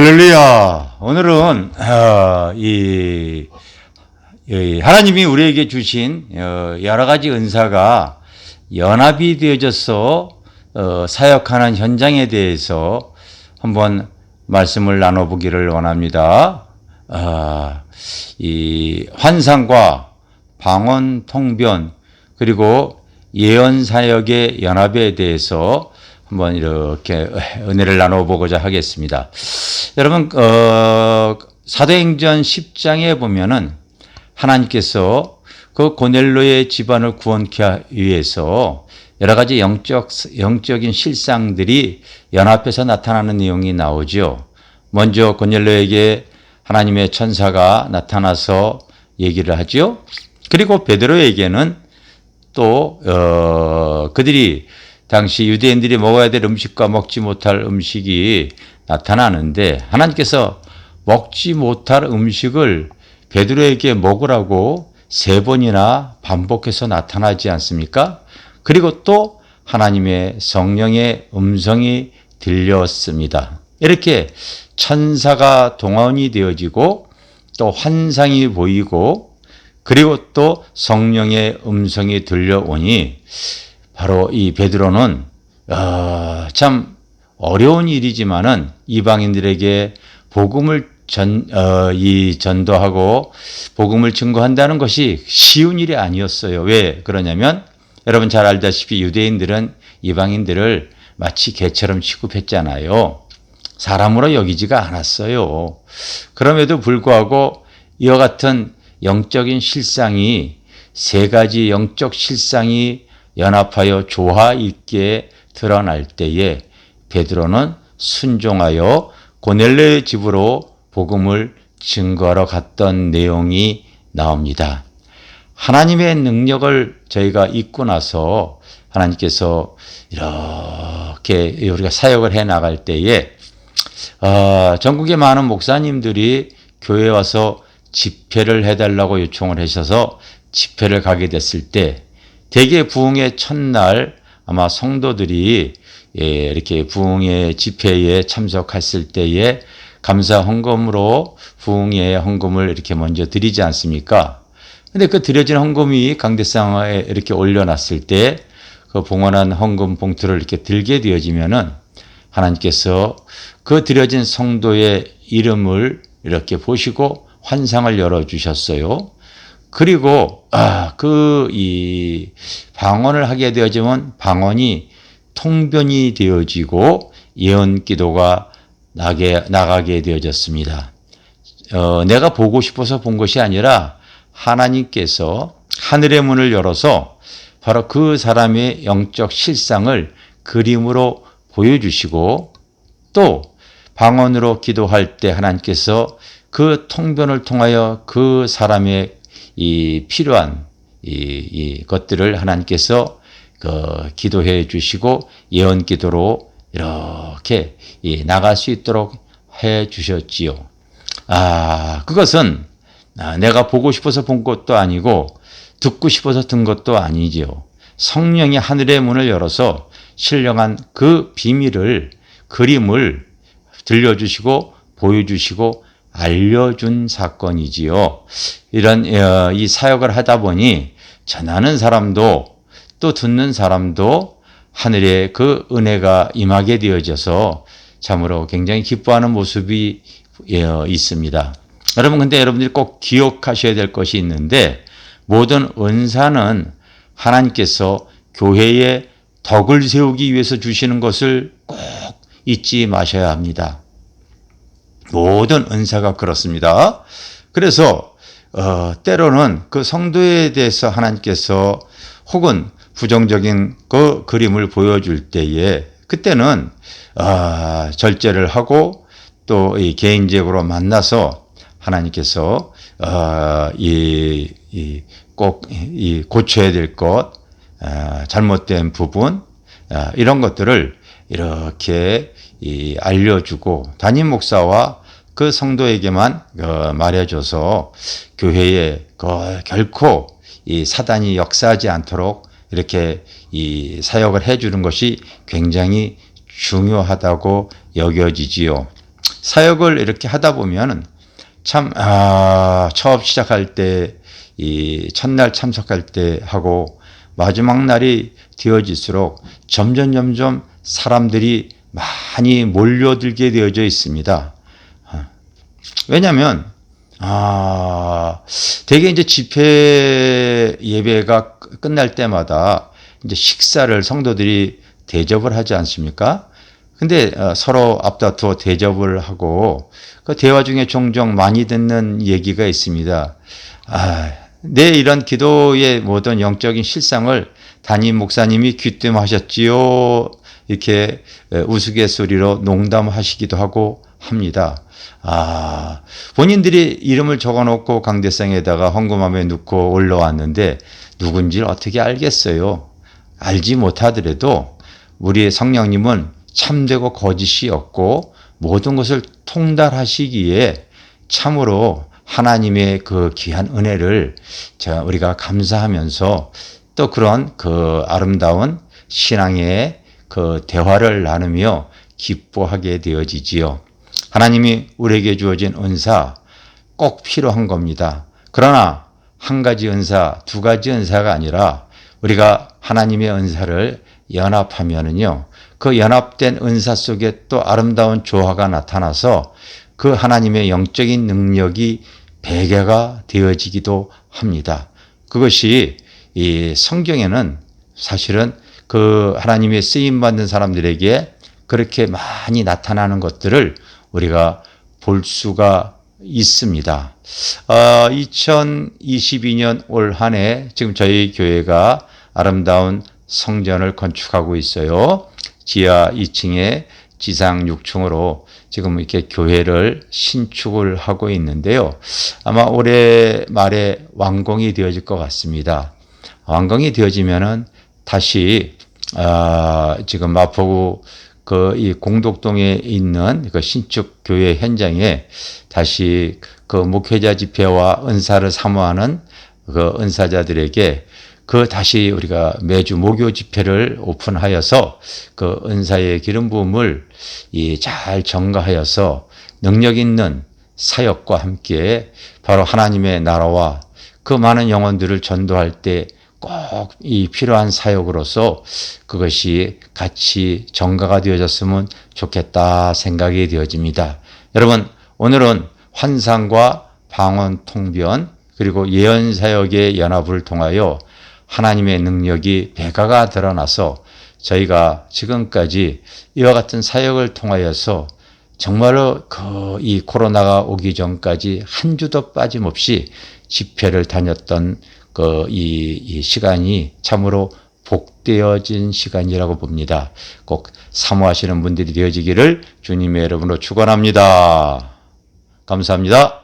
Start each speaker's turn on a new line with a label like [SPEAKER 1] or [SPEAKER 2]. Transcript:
[SPEAKER 1] 할렐루야. 오늘은 하나님이 우리에게 주신 여러 가지 은사가 연합이 되어져서 사역하는 현장에 대해서 한번 말씀을 나눠보기를 원합니다. 이 환상과 방언, 통변 그리고 예언 사역의 연합에 대해서 한번 이렇게 은혜를 나눠보고자 하겠습니다. 여러분, 사도행전 10장에 보면은 하나님께서 그 고넬로의 집안을 구원케 하기 위해서 여러 가지 영적인 실상들이 연합해서 나타나는 내용이 나오죠. 먼저 고넬로에게 하나님의 천사가 나타나서 얘기를 하죠. 그리고 베드로에게는 또 그들이 당시 유대인들이 먹어야 될 음식과 먹지 못할 음식이 나타나는데 하나님께서 먹지 못할 음식을 베드로에게 먹으라고 3번이나 반복해서 나타나지 않습니까? 그리고 또 하나님의 성령의 음성이 들렸습니다. 이렇게 천사가 동원이 되어지고 또 환상이 보이고 그리고 또 성령의 음성이 들려오니 바로 이 베드로는 참 어려운 일이지만은 이방인들에게 복음을 전도하고 복음을 증거한다는 것이 쉬운 일이 아니었어요. 왜 그러냐면 여러분 잘 알다시피 유대인들은 이방인들을 마치 개처럼 취급했잖아요. 사람으로 여기지가 않았어요. 그럼에도 불구하고 이와 같은 영적인 실상이 3가지 영적 실상이 연합하여 조화 있게 드러날 때에 베드로는 순종하여 고넬로의 집으로 복음을 증거하러 갔던 내용이 나옵니다. 하나님의 능력을 저희가 잊고 나서 하나님께서 이렇게 우리가 사역을 해 나갈 때에 전국의 많은 목사님들이 교회에 와서 집회를 해달라고 요청을 하셔서 집회를 가게 됐을 때 대개 부흥의 첫날 아마 성도들이 이렇게 부흥의 집회에 참석했을 때에 감사 헌금으로 부흥의 헌금을 이렇게 먼저 드리지 않습니까? 근데 그 드려진 헌금이 강대상에 이렇게 올려놨을 때 그 봉헌한 헌금 봉투를 이렇게 들게 되어지면은 하나님께서 그 드려진 성도의 이름을 이렇게 보시고 환상을 열어주셨어요. 그리고 이 방언을 하게 되어지면 방언이 통변이 되어지고 예언 기도가 나가게 되어졌습니다. 내가 보고 싶어서 본 것이 아니라 하나님께서 하늘의 문을 열어서 바로 그 사람의 영적 실상을 그림으로 보여주시고 또 방언으로 기도할 때 하나님께서 그 통변을 통하여 그 사람의 이 필요한 이 것들을 하나님께서 기도해 주시고 예언 기도로 이렇게 나갈 수 있도록 해 주셨지요. 그것은 내가 보고 싶어서 본 것도 아니고 듣고 싶어서 든 것도 아니지요. 성령이 하늘의 문을 열어서 신령한 그 비밀을 그림을 들려주시고 보여주시고 알려준 사건이지요. 이런 이 사역을 하다 보니 전하는 사람도 또 듣는 사람도 하늘의 그 은혜가 임하게 되어져서 참으로 굉장히 기뻐하는 모습이 있습니다. 여러분 근데 여러분들이 꼭 기억하셔야 될 것이 있는데 모든 은사는 하나님께서 교회에 덕을 세우기 위해서 주시는 것을 꼭 잊지 마셔야 합니다. 모든 은사가 그렇습니다. 그래서 때로는 그 성도에 대해서 하나님께서 혹은 부정적인 그 그림을 보여줄 때에 그때는 절제를 하고 또 개인적으로 만나서 하나님께서 꼭 고쳐야 될 것, 잘못된 부분 이런 것들을 이렇게 알려주고 담임 목사와 그 성도에게만 말해줘서 교회에 결코 이 사단이 역사하지 않도록 이렇게 이 사역을 해주는 것이 굉장히 중요하다고 여겨지지요. 사역을 이렇게 하다 보면은 참, 처음 시작할 때, 이 첫날 참석할 때 하고 마지막 날이 되어질수록 점점 사람들이 많이 몰려들게 되어져 있습니다. 왜냐하면 대개 이제 집회 예배가 끝날 때마다 이제 식사를 성도들이 대접을 하지 않습니까? 근데 서로 앞다투어 대접을 하고 그 대화 중에 종종 많이 듣는 얘기가 있습니다. 내 이런 기도의 모든 영적인 실상을 담임 목사님이 귀뜸하셨지요. 이렇게 우스갯소리로 농담하시기도 하고 합니다. 본인들이 이름을 적어놓고 강대상에다가 헌금함에 넣고 올라왔는데 누군지 어떻게 알겠어요? 알지 못하더라도 우리의 성령님은 참되고 거짓이 없고 모든 것을 통달하시기에 참으로 하나님의 그 귀한 은혜를 우리가 감사하면서 또 그런 그 아름다운 신앙의 그 대화를 나누며 기뻐하게 되어지지요. 하나님이 우리에게 주어진 은사 꼭 필요한 겁니다. 그러나 한 가지 은사, 두 가지 은사가 아니라 우리가 하나님의 은사를 연합하면은요, 그 연합된 은사 속에 또 아름다운 조화가 나타나서 그 하나님의 영적인 능력이 배가가 되어지기도 합니다. 그것이 이 성경에는 사실은 그 하나님의 쓰임받는 사람들에게 그렇게 많이 나타나는 것들을 우리가 볼 수가 있습니다. 2022년 올 한 해 지금 저희 교회가 아름다운 성전을 건축하고 있어요. 지하 2층에 지상 6층으로 지금 이렇게 교회를 신축을 하고 있는데요. 아마 올해 말에 완공이 되어질 것 같습니다. 완공이 되어지면은 다시 지금 마포구 그 이 공덕동에 있는 그 신축 교회 현장에 다시 그 목회자 집회와 은사를 사모하는 그 은사자들에게 그 다시 우리가 매주 목요 집회를 오픈하여서 그 은사의 기름 부음을 잘 전가하여서 능력 있는 사역과 함께 바로 하나님의 나라와 그 많은 영혼들을 전도할 때 꼭 이 필요한 사역으로서 그것이 같이 전가가 되어졌으면 좋겠다 생각이 되어집니다. 여러분, 오늘은 환상과 방언 통변 그리고 예언 사역의 연합을 통하여 하나님의 능력이 배가가 드러나서 저희가 지금까지 이와 같은 사역을 통하여서 정말로 이 코로나가 오기 전까지 한 주도 빠짐없이 집회를 다녔던 이 시간이 참으로 복되어진 시간이라고 봅니다. 꼭 사모하시는 분들이 되어지기를 주님의 이름으로 축원합니다. 감사합니다.